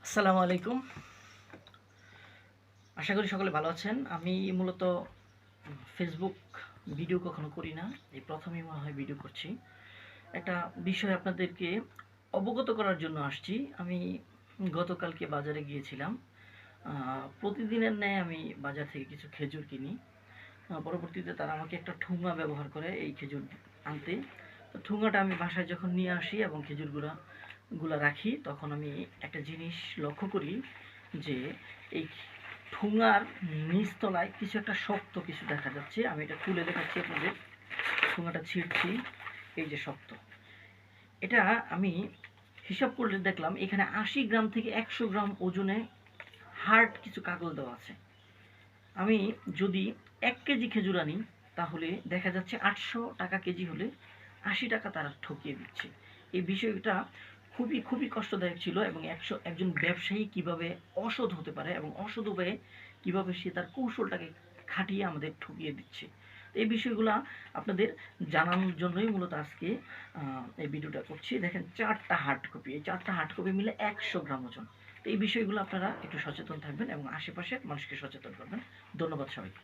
আসসালামু আলাইকুম। আশা করি সকলে ভালো আছেন। আমি মূলত ফেসবুক ভিডিও কখনো করি না। এই প্রথমই মনে হয় ভিডিও করছি। একটা বিষয় আপনাদেরকে অবগত করার জন্য আসছি। আমি গতকালকে বাজারে গিয়েছিলাম। প্রতিদিনের ন্যায় আমি বাজার থেকে কিছু খেজুর কিনি। পরবর্তীতে তারা আমাকে একটা ঠুঙা ব্যবহার করে এই খেজুর আনতে। তো ঠুঙাটা আমি বাসায় যখন নিয়ে আসি এবং গুলা রাখি, তখন আমি একটা জিনিস লক্ষ্য করি যে এই ঠুঙার নিচতলায় কিছু একটা শক্ত কিছু দেখা যাচ্ছে। আমি এটা খুলে দেখাচ্ছি আপনাদের। ঠুঙাটা ছিঁড়ছি, এই যে শক্ত। এটা আমি হিসাব করলে দেখলাম এখানে ৮০ গ্রাম থেকে ১০০ গ্রাম ওজনে হার্ড কিছু কাগজ দেওয়া আছে। আমি যদি ১ কেজি খেজুর আনি, তাহলে দেখা যাচ্ছে ৮০০ টাকা কেজি হলে ৮০ টাকা তারা ঠকিয়ে দিচ্ছে। এই বিষয়টা খুবই কষ্টদায়ক ছিল, এবং একজন ব্যবসায়ী কিভাবে অসৎ হতে পারে এবং অসৎ উপায়ে কিভাবে সে তার কৌশলটাকে খাটিয়ে আমাদের ঠকিয়ে দিচ্ছে। এই বিষয়গুলো আপনাদের জানানোর জন্যই মূলত আজকে এই ভিডিওটা করছি। দেখেন ৪টা হার্ড কপি, এই ৪টা হার্ড কপি মিলে ১০০ গ্রাম ওজন। তো এই বিষয়গুলো আপনারা একটু সচেতন থাকবেন এবং আশেপাশের মানুষকে সচেতন করবেন। ধন্যবাদ সবাইকে।